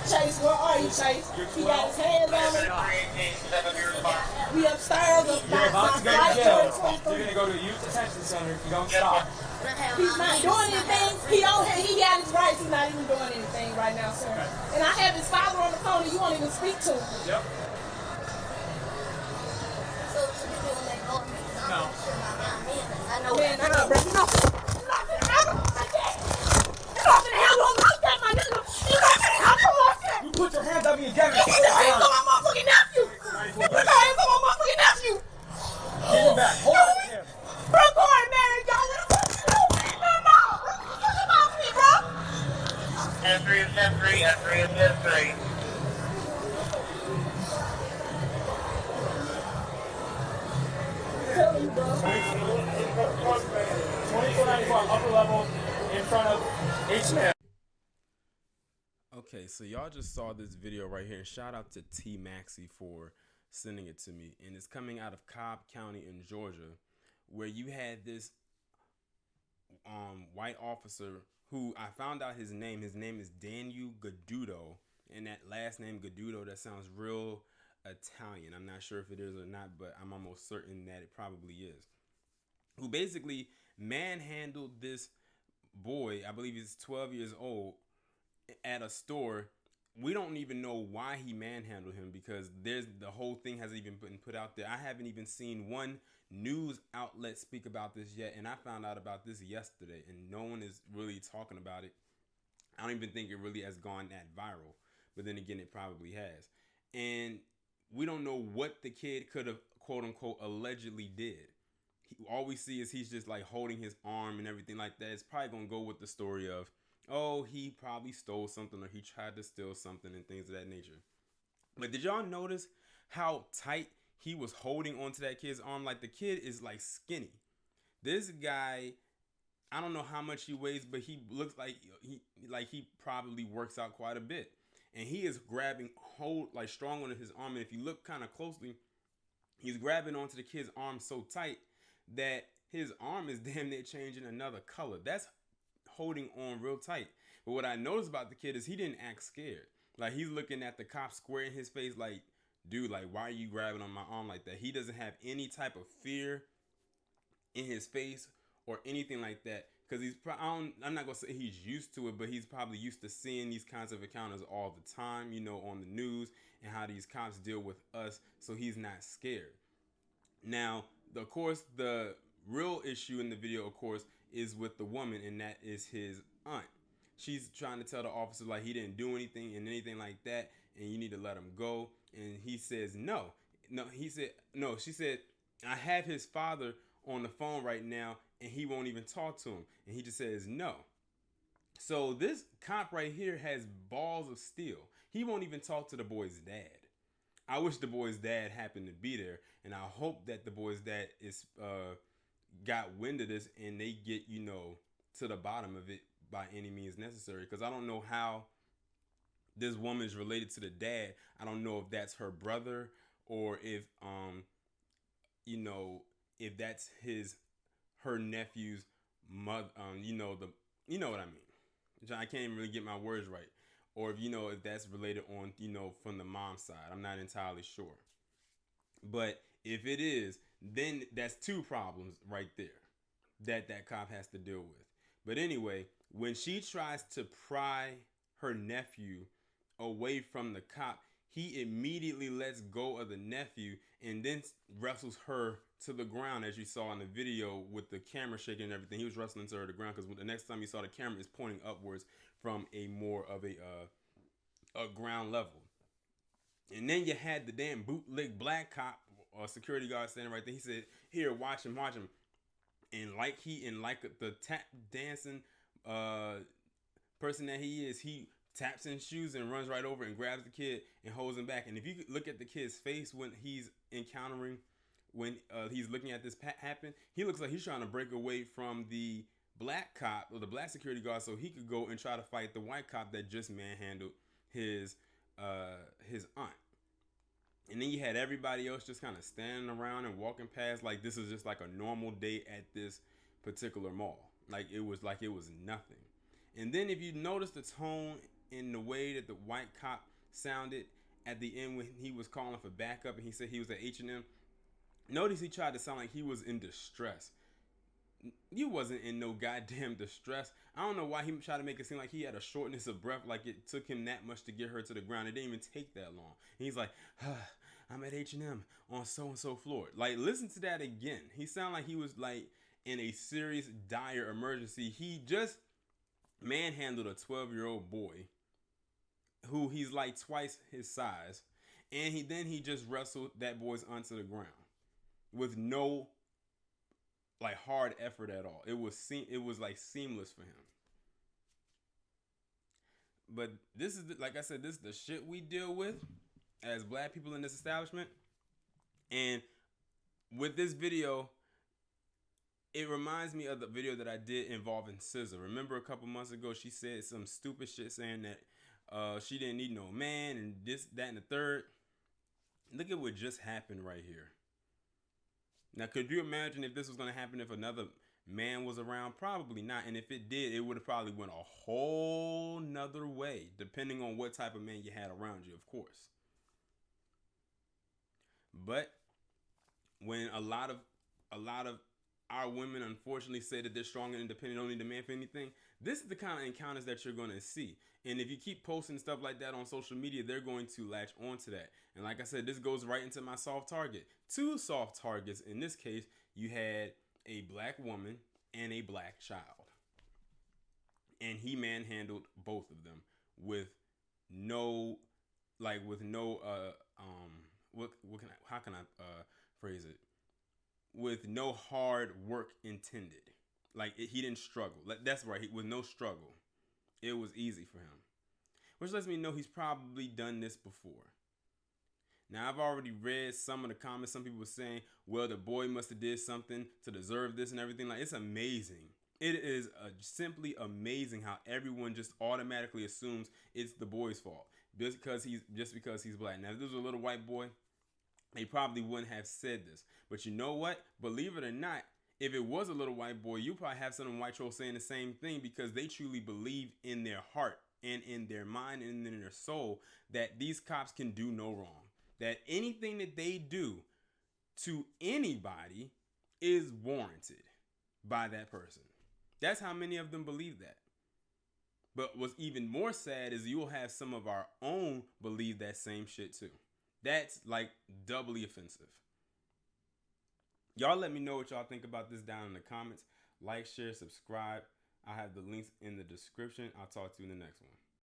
Chase, where are you, Chase? He got his hands on me. We upstairs. You're about to go to jail. You're gonna go to a youth detention center if you don't get off. He's not doing anything. He got his rights. He's not even doing anything right now, sir. And I have his father on the phone, and you won't even speak to him. Yep. No. I know. Man, I know, bro. You know. You put your hands up and get me. Put your hands on my motherfucking nephew. Put your hands on my motherfucking nephew. Get him back. Hold on to him. Bro, go ahead, man. Y'all want to come off me, bro. 10-3 is 10-3. 10-3 is 10-3. $24.95 upper level in front of H-Man. Okay, so y'all just saw this video right here, and shout out to T Maxey for sending it to me. And it's coming out of Cobb County in Georgia, where you had this white officer who I found out his name. His name is Daniel Gadudo, and that last name Gadudo, that sounds real Italian. I'm not sure if it is or not, but I'm almost certain that it probably is. Who basically manhandled this boy, I believe he's 12 years old, at a store. We don't even know why he manhandled him, because the whole thing hasn't even been put out there. I haven't even seen one news outlet speak about this yet, and I found out about this yesterday, and no one is really talking about it. I don't even think it really has gone that viral, but then again, it probably has. And we don't know what the kid could have, quote unquote, allegedly did. All we see is he's just like holding his arm and everything like that. It's probably gonna go with the story of, oh, he probably stole something, or he tried to steal something, and things of that nature. But did y'all notice how tight he was holding onto that kid's arm? Like, the kid is like skinny. This guy, I don't know how much he weighs, but he looks like he probably works out quite a bit. And he is grabbing strong on his arm. And if you look kind of closely, he's grabbing onto the kid's arm so tight that his arm is damn near changing another color. That's holding on real tight. But what I noticed about the kid is he didn't act scared. Like, he's looking at the cop square in his face like, dude, like, why are you grabbing on my arm like that? He doesn't have any type of fear in his face or anything like that, because I'm not gonna say he's used to it, but he's probably used to seeing these kinds of encounters all the time, you know, on the news, and how these cops deal with us, so he's not scared. Now, of course, the real issue in the video, of course, is with the woman, and that is his aunt. She's trying to tell the officer like he didn't do anything and anything like that, and you need to let him go. And he says no. She said, I have his father on the phone right now, and he won't even talk to him. And he just says no. So this cop right here has balls of steel. He won't even talk to the boy's dad. I wish the boy's dad happened to be there, and I hope that the boy's dad is got wind of this, and they get, you know, to the bottom of it by any means necessary. Because I don't know how this woman is related to the dad. I don't know if that's her brother, or if you know, if that's her nephew's mother. You know what I mean. I can't even really get my words right. Or if, you know, if that's related on, you know, from the mom's side. I'm not entirely sure. But if it is, then that's two problems right there that cop has to deal with. But anyway, when she tries to pry her nephew away from the cop, he immediately lets go of the nephew and then wrestles her to the ground, as you saw in the video with the camera shaking and everything. He was wrestling to her to the ground, because the next time you saw the camera is pointing upwards from a more of a ground level. And then you had the damn bootleg black cop or security guard standing right there. He said, "Here, watch him." And like the tap dancing person that he is, he taps in shoes and runs right over and grabs the kid and holds him back. And if you look at the kid's face when he's encountering, when he's looking at this happen, he looks like he's trying to break away from the black cop or the black security guard so he could go and try to fight the white cop that just manhandled his aunt. And then you had everybody else just kind of standing around and walking past like this is just like a normal day at this particular mall. Like it was nothing. And then if you notice the tone in the way that the white cop sounded at the end when he was calling for backup and he said he was at H&M. Notice he tried to sound like he was in distress. You wasn't in no goddamn distress. I don't know why he tried to make it seem like he had a shortness of breath, like it took him that much to get her to the ground. It didn't even take that long. And he's like, I'm at H&M on so-and-so floor. Like, listen to that again. He sounded like he was like in a serious, dire emergency. He just manhandled a 12-year-old boy who he's like twice his size. And he just wrestled that boy's onto the ground with no like hard effort at all. It was like seamless for him. But this is like I said, this is the shit we deal with as black people in this establishment. And with this video, it reminds me of the video that I did involving SZA. Remember a couple months ago, she said some stupid shit saying that she didn't need no man and this, that, and the third. Look at what just happened right here. Now, could you imagine if this was going to happen if another man was around? Probably not. And if it did, it would have probably went a whole nother way, depending on what type of man you had around you, of course. But when a lot of our women unfortunately say that they're strong and independent, don't need a man for anything, this is the kind of encounters that you're going to see. And if you keep posting stuff like that on social media, they're going to latch onto that. And like I said, this goes right into my soft target. Two soft targets. In this case, you had a black woman and a black child. And he manhandled both of them with no how can I phrase it? With no hard work intended. Like he didn't struggle. That's right. With no struggle. It was easy for him. Which lets me know he's probably done this before. Now, I've already read some of the comments. Some people were saying, well, the boy must have did something to deserve this and everything. Like, it's amazing. It is simply amazing how everyone just automatically assumes it's the boy's fault. Just because he's black. Now, if this was a little white boy, they probably wouldn't have said this. But you know what? Believe it or not, if it was a little white boy, you probably have some white trolls saying the same thing because they truly believe in their heart and in their mind and in their soul that these cops can do no wrong. That anything that they do to anybody is warranted by that person. That's how many of them believe that. But what's even more sad is you'll have some of our own believe that same shit too. That's like doubly offensive. Y'all let me know what y'all think about this down in the comments. Like, share, subscribe. I have the links in the description. I'll talk to you in the next one.